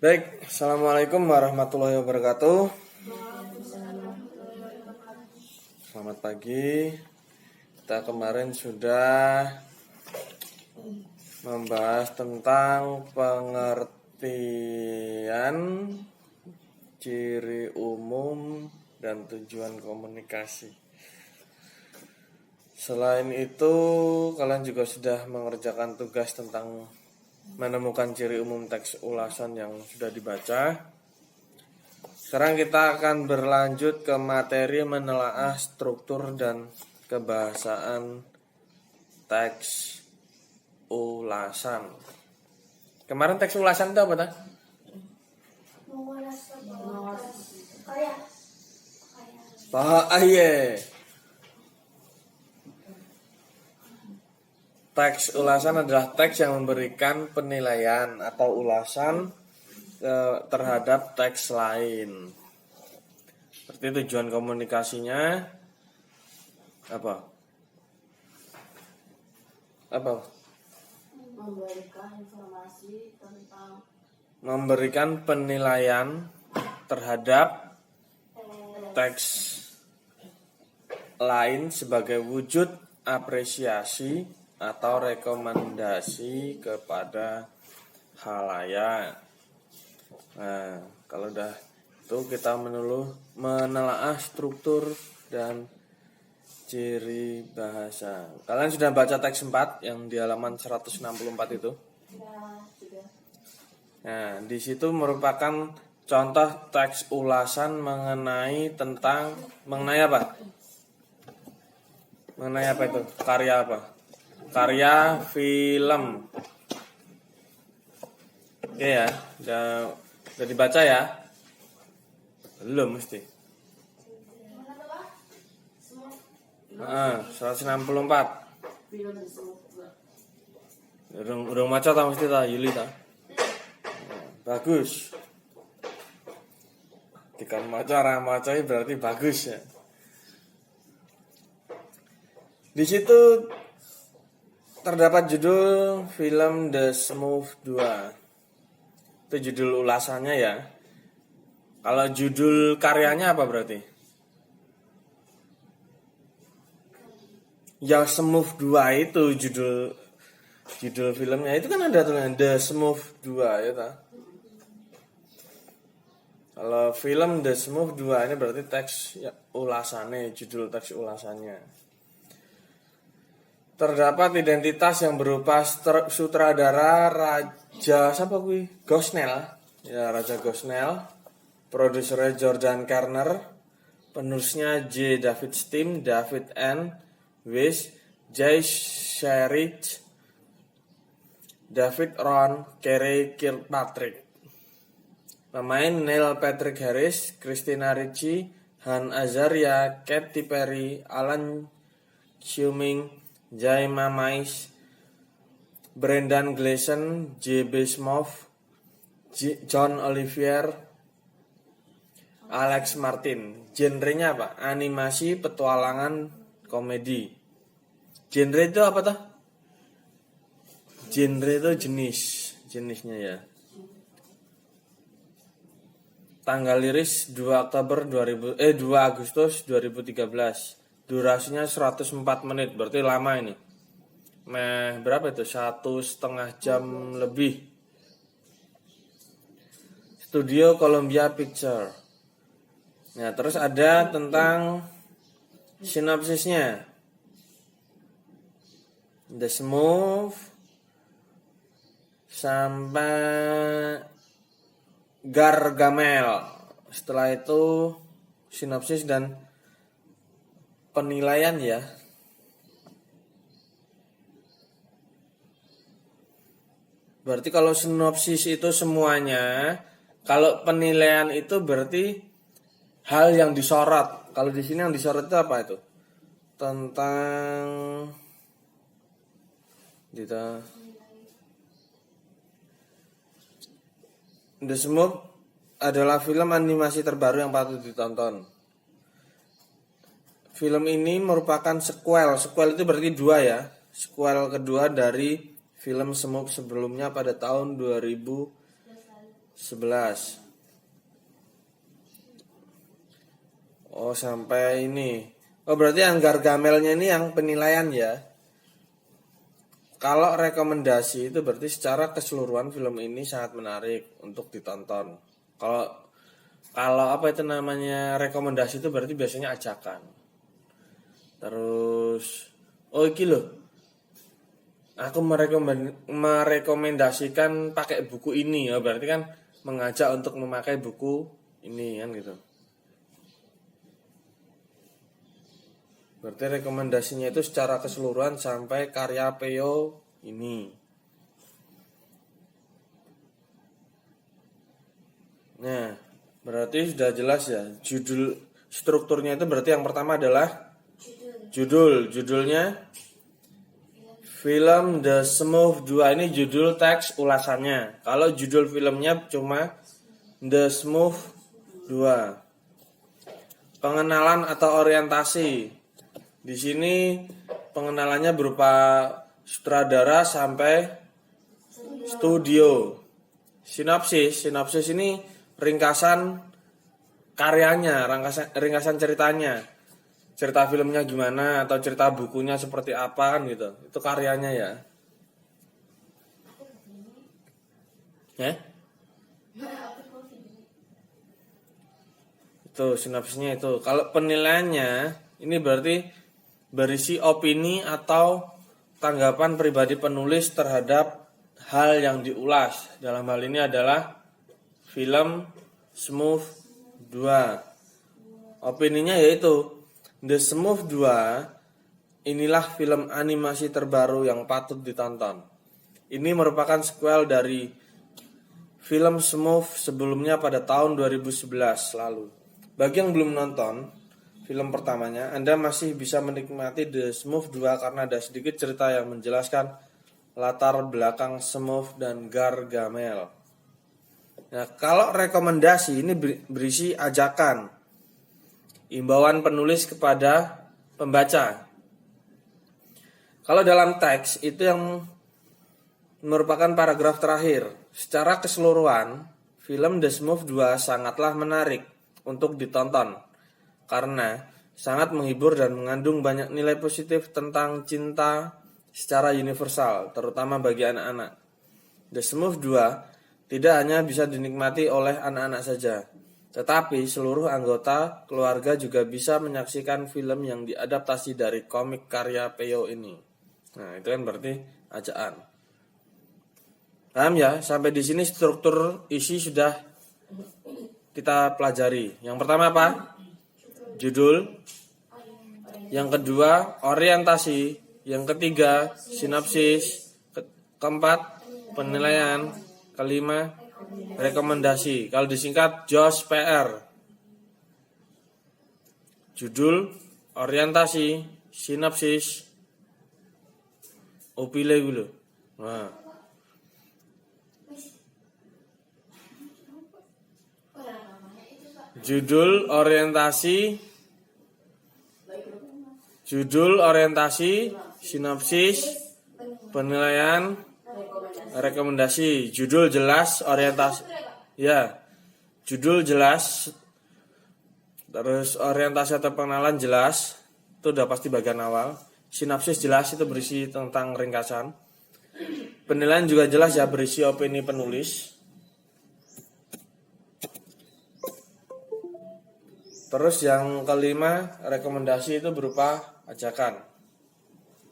Baik, Assalamualaikum warahmatullahi wabarakatuh. Selamat pagi. Kita kemarin sudah membahas tentang pengertian ciri umum dan tujuan komunikasi. Selain itu, kalian juga sudah mengerjakan tugas tentang menemukan ciri umum teks ulasan yang sudah dibaca. Sekarang kita akan berlanjut ke materi menelaah struktur dan kebahasaan teks ulasan. Kemarin teks ulasan itu apa? Teks ulasan adalah teks yang memberikan penilaian atau ulasan terhadap teks lain. Seperti tujuan komunikasinya apa? Memberikan informasi tentang Memberikan penilaian terhadap teks lain sebagai wujud apresiasi atau rekomendasi kepada khalayak. Nah, kalau udah itu kita menelaah struktur dan ciri bahasa. Kalian sudah baca teks 4 yang di halaman 164 itu? ya sudah. Nah, di situ merupakan contoh teks ulasan mengenai apa? Mengenai apa itu? Karya apa? Karya film. Oke ya, udah dibaca ya? Belum mesti. 164. Film disebut Urung maca ta mesti ta Yuli ta? Bagus. Dikan maca ra macai berarti bagus ya. Di situ terdapat judul film The Smooth 2. Itu judul ulasannya ya. Kalau judul karyanya apa berarti? Ya Smooth 2 itu judul filmnya. Itu kan ada tulisan The Smooth 2 ya ta. Kalau film The Smooth 2 ini berarti teks ya, ulasannya, judul teks ulasannya. Terdapat identitas yang berupa sutradara Raja siapa kuwi? Gosnell. Ya, Raja Gosnell. Produsernya Jordan Karner. Penulisnya J. David Steam, David N. Weiss, Jay Sherridge, David Ron, Kerry Kirkpatrick. Pemain Neil Patrick Harris, Christina Ricci, Han Azaria, Katy Perry, Alan Cumming, Jaima Mais, Brendan Gleeson, J.B. Smough, John Olivier, Alex Martin. Genrenya apa? Animasi, petualangan, komedi. Genre itu apa tuh? Genre itu jenisnya ya. Tanggal rilis 2 Agustus 2013. Durasinya 104 menit, berarti lama ini. Berapa itu? 1,5 jam lebih. Studio Columbia Picture. Nah, terus ada tentang sinopsisnya. The Smooth sampai Gargamel. Setelah itu sinopsis dan penilaian ya. Berarti kalau sinopsis itu semuanya, kalau penilaian itu berarti hal yang disorot. Kalau di sini yang disorot itu apa itu? Tentang The Smooth adalah film animasi terbaru yang patut ditonton. Film ini merupakan sequel. Sequel itu berarti 2 ya. Sequel kedua dari film Smooth sebelumnya pada tahun 2000 11. Oh, sampai ini. Oh, berarti yang Gargamelnya ini yang penilaian ya. Kalau rekomendasi itu berarti secara keseluruhan film ini sangat menarik untuk ditonton. Kalau apa itu namanya rekomendasi itu berarti biasanya ajakan. Terus oh iki loh. Aku merekomendasikan pakai buku ini ya, berarti kan mengajak untuk memakai buku ini kan gitu. Berarti rekomendasinya itu secara keseluruhan sampai karya Peo ini. Nah, berarti sudah jelas ya. Judul strukturnya itu berarti yang pertama adalah judulnya film The Smurf 2. Ini judul teks ulasannya. Kalau judul filmnya cuma The Smurf 2. Pengenalan atau orientasi. Di sini pengenalannya berupa sutradara sampai studio. Sinopsis ini ringkasan karyanya, ringkasan ceritanya. Cerita filmnya gimana atau cerita bukunya seperti apa kan gitu. Itu karyanya ya. Ya? Itu sinopsisnya itu. Kalau penilaiannya ini berarti berisi opini atau tanggapan pribadi penulis terhadap hal yang diulas. Dalam hal ini adalah film Smurf 2. Opininya yaitu The Smurf 2 inilah film animasi terbaru yang patut ditonton. Ini merupakan sequel dari film Smurf sebelumnya pada tahun 2011 lalu. Bagi yang belum nonton film pertamanya, Anda masih bisa menikmati The Smurf 2 karena ada sedikit cerita yang menjelaskan latar belakang Smurf dan Gargamel. Nah, kalau rekomendasi ini berisi ajakan, imbauan penulis kepada pembaca. Kalau dalam teks itu yang merupakan paragraf terakhir. Secara keseluruhan, film The Smurf 2 sangatlah menarik untuk ditonton karena sangat menghibur dan mengandung banyak nilai positif tentang cinta secara universal, terutama bagi anak-anak. The Smurf 2 tidak hanya bisa dinikmati oleh anak-anak saja, tetapi seluruh anggota keluarga juga bisa menyaksikan film yang diadaptasi dari komik karya Peo ini. Nah, itu kan berarti ajakan. Paham ya? Sampai di sini struktur isi sudah kita pelajari. Yang pertama apa? Judul. Yang kedua, orientasi. Yang ketiga, sinopsis. Keempat, penilaian. Kelima, rekomendasi. Kalau disingkat, JOS PR. Judul, orientasi, sinopsis. Opile dulu. Nah. Judul, orientasi, sinopsis, penilaian, rekomendasi. Judul jelas, orientasi. Ya. Judul jelas. Terus orientasi atau pengenalan jelas. Itu udah pasti bagian awal. Sinopsis jelas, itu berisi tentang ringkasan. Penilaian juga jelas ya, berisi opini penulis. Terus yang kelima, rekomendasi itu berupa ajakan.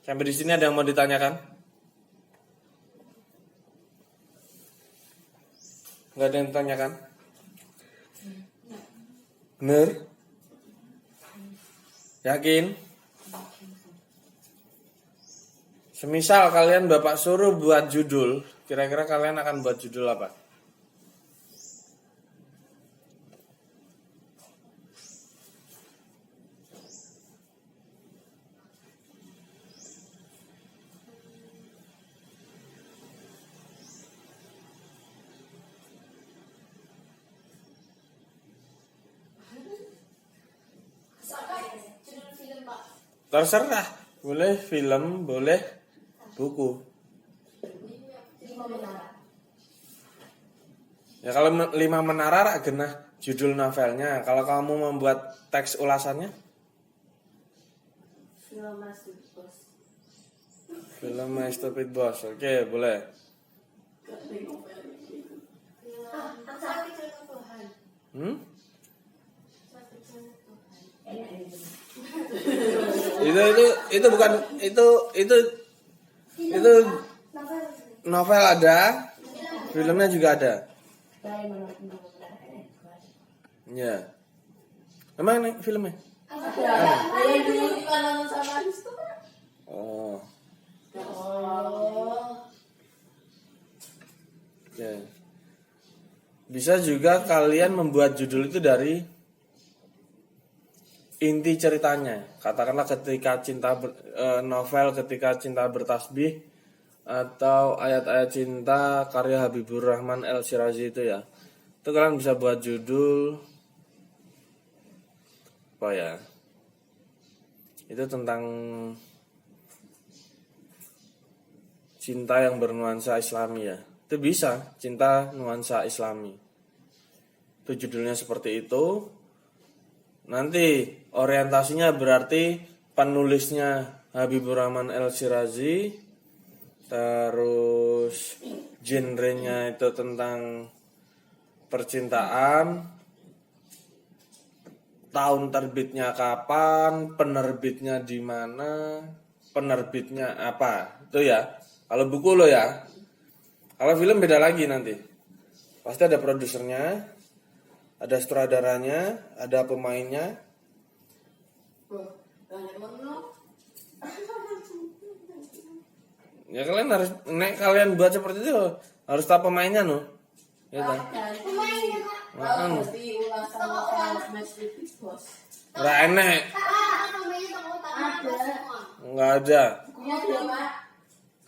Sampai di sini ada yang mau ditanyakan? Enggak ada yang ditanyakan? Bener? Yakin? Semisal kalian Bapak suruh buat judul, kira-kira kalian akan buat judul apa? Terserah, boleh film, boleh buku. Ya kalau 5 menara genah judul novelnya. Kalau kamu membuat teks ulasannya? Film My Stupid Boss. Film My Stupid Boss. Oke, boleh. Gak ada novel gitu. Saat kecil Tuhan. Hmm? Saat kecil Tuhan. Enak ini. Itu bukan itu Novel. novel ada, filmnya juga ada. Dari mana pun. Ya. Emang nih filmnya? Ada. Yang dulu kita nonton sama Aris tuh kan. Oh, Oh. ya. Bisa juga kalian membuat judul itu dari inti ceritanya. Katakanlah ketika novel ketika cinta bertasbih atau ayat-ayat cinta karya Habibur Rahman El Shirazi itu ya. Itu kalian bisa buat judul apa ya? Itu tentang cinta yang bernuansa Islami ya. Itu bisa, cinta nuansa Islami. Itu judulnya seperti itu. Nanti orientasinya berarti penulisnya Habibur Rahman El Shirazi. Terus genrenya itu tentang percintaan. Tahun terbitnya kapan, penerbitnya di mana, penerbitnya apa. Itu ya. Kalau buku lo ya. Kalau film beda lagi nanti. Pasti ada produsernya, ada sutradaranya, ada pemainnya. Banyak temen. Ya kalian harus kalian buat seperti itu harus tahu pemainnya no. Ya kan? Pemainnya Kak. Tahu pasti ulasan novel My Stupid Boss. Enggak enek, Kak, pemainnya tokoh utama apa Ada. semua? enggak ada. Bukunya ada Pak.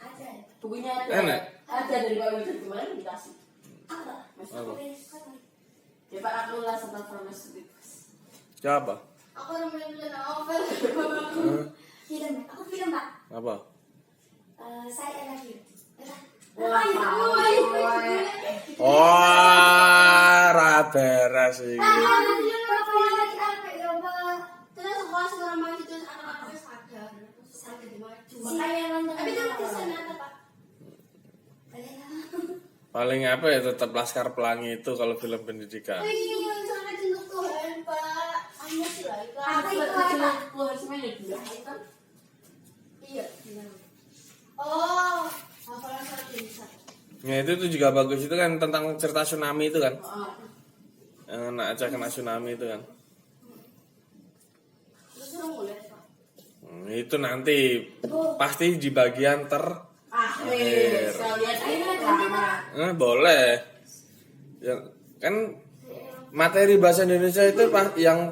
Ada. Bukunya ada. Enak. Ada dari Pak Wildan kemarin dikasih. Apa? Mas Apa? Ya Pak aku ulasan novel My Stupid Boss. Siapa? Aku nemenin novel. Film. Aku film Pak. Apa? Saya lagi. Wah, Wah, ra beres iki. Terus kelas normal itu anak-anak sadar. Sadar di maju. Makanya nonton. Tapi itu kesan apa Pak? Paling apa ya tetap Laskar Pelangi itu kalau film pendidikan. Oh ini yang sangat cinta Tuhan Pak. Anda sih lah itu. Apa Apa itu itu Pak? keluar semuanya dua kan? Iya. Oh, hafalan satu bisa. Ya itu juga bagus itu kan tentang cerita tsunami itu kan. Oh. Yang anak Aceh kena tsunami itu kan. Terus orang mulai Pak. Itu nanti pasti di bagian Akhir. Sekalian aja lama. boleh. Ya, kan materi bahasa Indonesia itu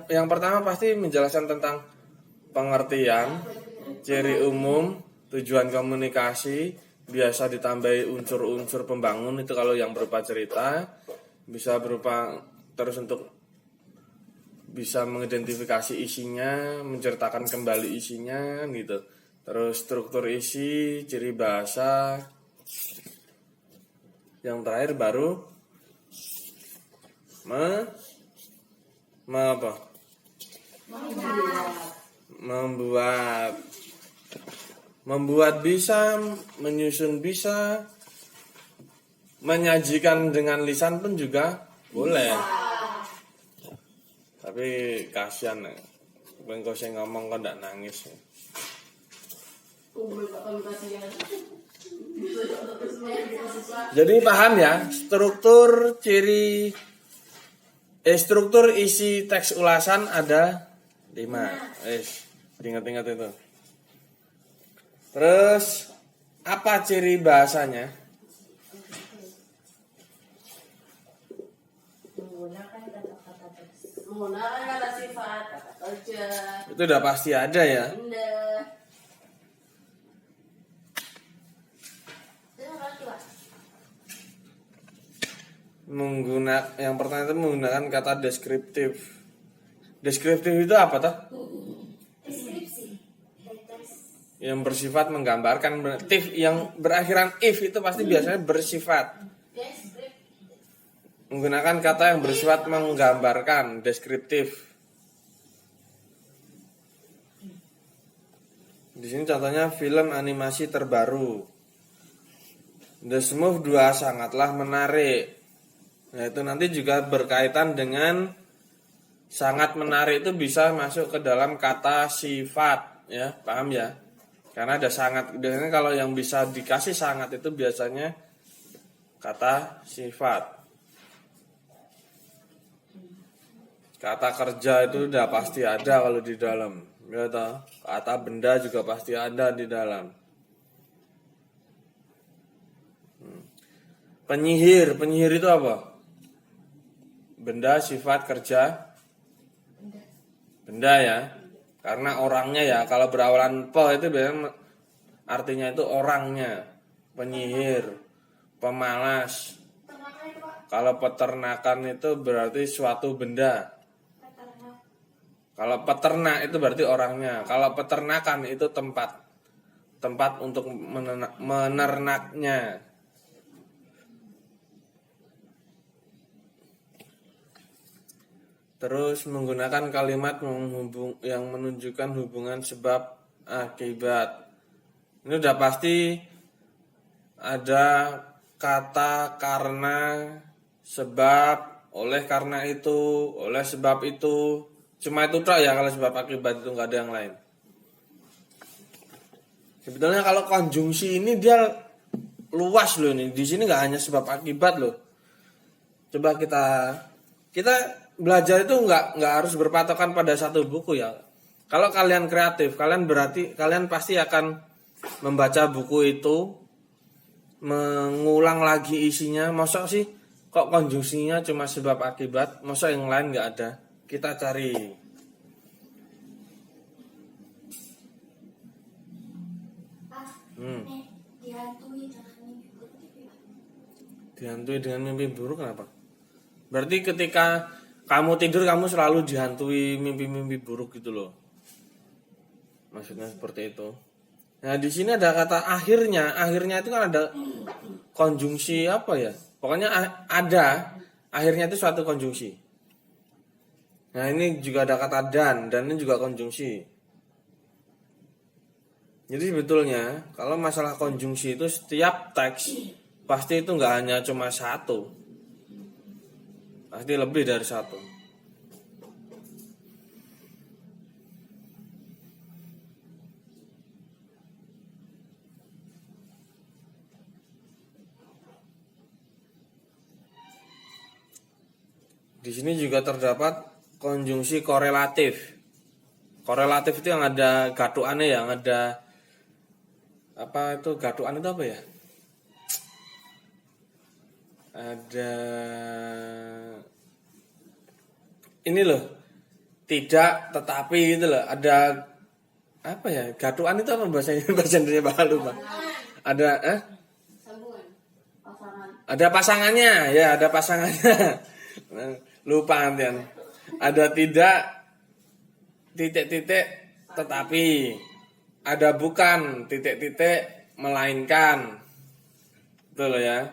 yang pertama pasti menjelaskan tentang pengertian, ciri umum, tujuan komunikasi, biasa ditambahi unsur-unsur pembangun itu kalau yang berupa cerita, bisa berupa terus untuk bisa mengidentifikasi isinya, menceritakan kembali isinya gitu. Terus struktur isi, ciri bahasa. Yang terakhir baru membuat bisa, menyusun bisa, menyajikan dengan lisan pun juga boleh. Tapi kasihan bengko sing ngomong kok ndak nangis. Jadi paham ya, struktur isi teks ulasan ada 5. Ingat-ingat itu. Terus apa ciri bahasanya? Menggunakan kata sifat, kata kerja. Itu udah pasti ada ya. Indah. Terus apa lagi Pak? Yang pertama itu menggunakan kata deskriptif. Deskriptif itu apa toh? Deskripsi. Yang bersifat menggambarkan. Yang berakhiran if itu pasti biasanya bersifat. menggunakan kata yang bersifat menggambarkan, deskriptif. Di sini contohnya film animasi terbaru. The Smurf 2 sangatlah menarik. Nah, itu nanti juga berkaitan dengan sangat menarik, itu bisa masuk ke dalam kata sifat, ya, paham ya? Karena ada sangat. Biasanya kalau yang bisa dikasih sangat itu biasanya kata sifat. Kata kerja itu udah pasti ada kalau di dalam. Ya toh? Kata benda juga pasti ada di dalam. Penyihir itu apa? Benda, sifat, kerja. Benda ya. Karena orangnya ya, kalau berawalan pe itu biasanya artinya itu orangnya. Penyihir, pemalas. Kalau peternakan itu berarti suatu benda. Kalau peternak itu berarti orangnya. Kalau peternakan itu tempat untuk menernaknya. Terus menggunakan kalimat yang menunjukkan hubungan sebab akibat. Ini udah pasti ada kata karena, sebab, oleh karena itu, oleh sebab itu. Cuma itu tok ya, kalau sebab akibat itu nggak ada yang lain. Sebetulnya kalau konjungsi ini dia luas loh ini. Di sini nggak hanya sebab akibat loh. Coba kita belajar itu nggak harus berpatokan pada satu buku ya. Kalau kalian kreatif, kalian pasti akan membaca buku itu, mengulang lagi isinya. Masa sih kok konjungsinya cuma sebab akibat? Masa yang lain nggak ada? Kita cari. Dihantui dengan mimpi buruk kenapa? Berarti ketika kamu tidur kamu selalu dihantui mimpi-mimpi buruk gitu loh. Maksudnya seperti itu. Nah, di sini ada kata akhirnya. Akhirnya itu kan ada konjungsi apa ya? Pokoknya ada. Akhirnya itu suatu konjungsi. Nah, ini juga ada kata dan ini juga konjungsi. Jadi sebetulnya kalau masalah konjungsi itu setiap teks pasti itu nggak hanya cuma satu, pasti lebih dari satu. Di sini juga terdapat konjungsi korelatif. Korelatif itu yang ada gatuannya, yang ada apa itu gatuan itu apa ya? Ada ini loh, tidak tetapi gitu loh. Ada apa ya? Gatuan itu apa bahasanya? Bahasa Indonesia lupa. Ada Sambungan. Pasangan. ada pasangannya, ya ada pasangannya. Lupa nantian. Ada tidak titik-titik tetapi. Ada bukan titik-titik melainkan. Betul ya.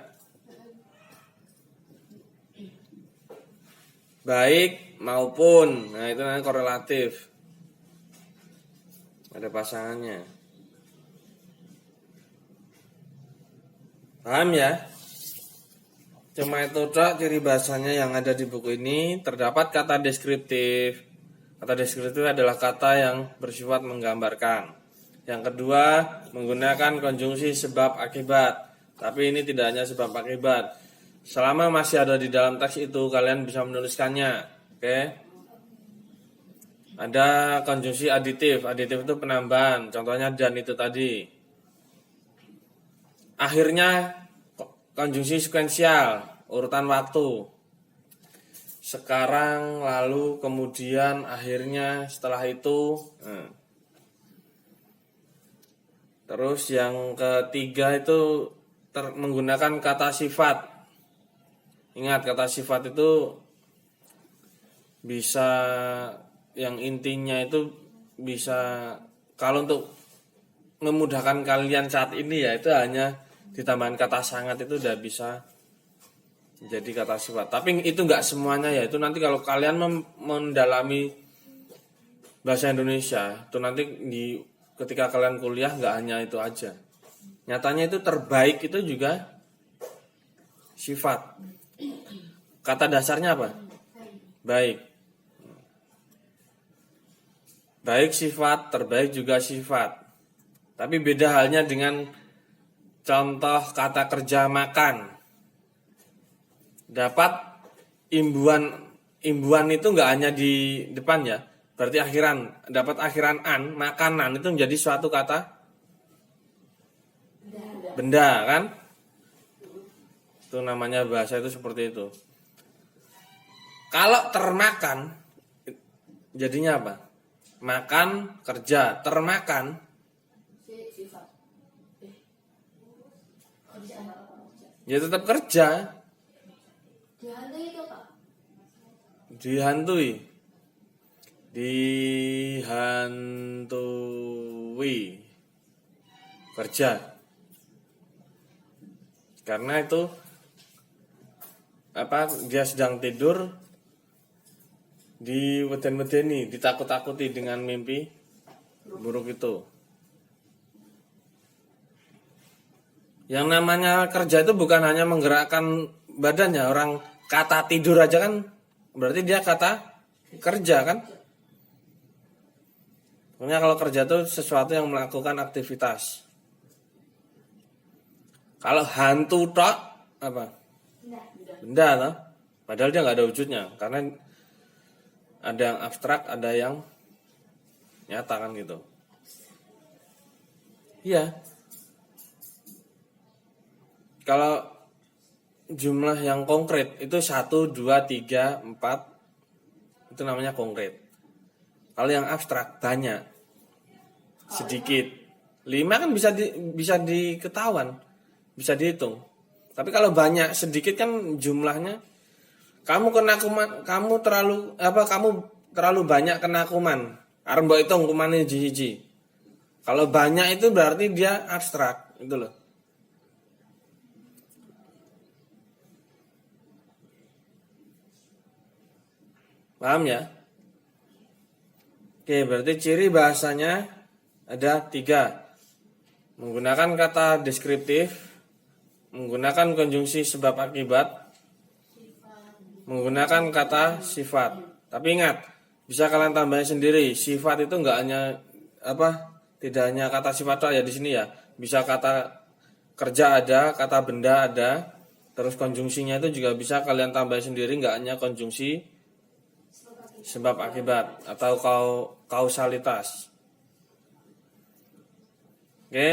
Baik maupun. Nah, itu namanya korelatif. Ada pasangannya. Paham ya? Cuma itu tok ciri bahasanya yang ada di buku ini. Terdapat kata deskriptif. Kata deskriptif adalah kata yang bersifat menggambarkan. Yang kedua, menggunakan konjungsi sebab akibat. Tapi ini tidak hanya sebab akibat. Selama masih ada di dalam teks itu, kalian bisa menuliskannya. Oke? Ada konjungsi aditif. Aditif itu penambahan. Contohnya dan itu tadi. Akhirnya konjungsi sekuensial, urutan waktu. Sekarang, lalu, kemudian, akhirnya, setelah itu. Terus yang ketiga itu menggunakan kata sifat. Ingat, kata sifat itu bisa, yang intinya itu bisa, kalau untuk memudahkan kalian saat ini ya, itu hanya ditambahin kata sangat itu udah bisa jadi kata sifat. Tapi itu nggak semuanya ya. Itu nanti kalau kalian mendalami bahasa Indonesia, itu nanti ketika kalian kuliah nggak hanya itu aja. Nyatanya itu terbaik itu juga sifat. Kata dasarnya apa? Baik. Baik sifat, terbaik juga sifat. Tapi beda halnya dengan contoh kata kerja makan. Dapat imbuhan itu nggak hanya di depan ya. Berarti akhiran, dapat akhiran an, makanan itu menjadi suatu kata benda kan? Itu namanya bahasa itu seperti itu. Kalau termakan jadinya apa? Makan, kerja, termakan Sifat. Kerjaan apa? ya tetap kerja. Dihantui itu Pak. Dihantui kerja. Karena itu dia sedang tidur di weden-wedeni, ditakut-takuti dengan mimpi buruk itu. Yang namanya kerja itu bukan hanya menggerakkan badannya. Orang kata tidur aja kan berarti dia kata kerja kan. Pokoknya kalau kerja itu sesuatu yang melakukan aktivitas. Kalau hantu tok apa? Benda lah. Padahal dia nggak ada wujudnya. Karena ada yang abstrak, ada yang nyata kan gitu. Iya. Kalau jumlah yang konkret itu 1, 2, 3, 4 itu namanya konkret. Kalau yang abstrak banyak, sedikit. 5 kan bisa diketahuan, bisa dihitung. Tapi kalau banyak sedikit kan jumlahnya. Kamu terlalu banyak kena kuman. Arep mbok hitung kumane hiji-hiji. Kalau banyak itu berarti dia abstrak, itu loh. Paham ya? Oke, berarti ciri bahasanya ada 3. Menggunakan kata deskriptif, menggunakan konjungsi sebab akibat, menggunakan kata sifat. Tapi ingat, bisa kalian tambahin sendiri. Sifat itu enggak hanya tidak hanya kata sifat ya di sini ya. Bisa kata kerja ada, kata benda ada, terus konjungsinya itu juga bisa kalian tambahin sendiri, enggak hanya konjungsi sebab akibat atau kausalitas. Oke.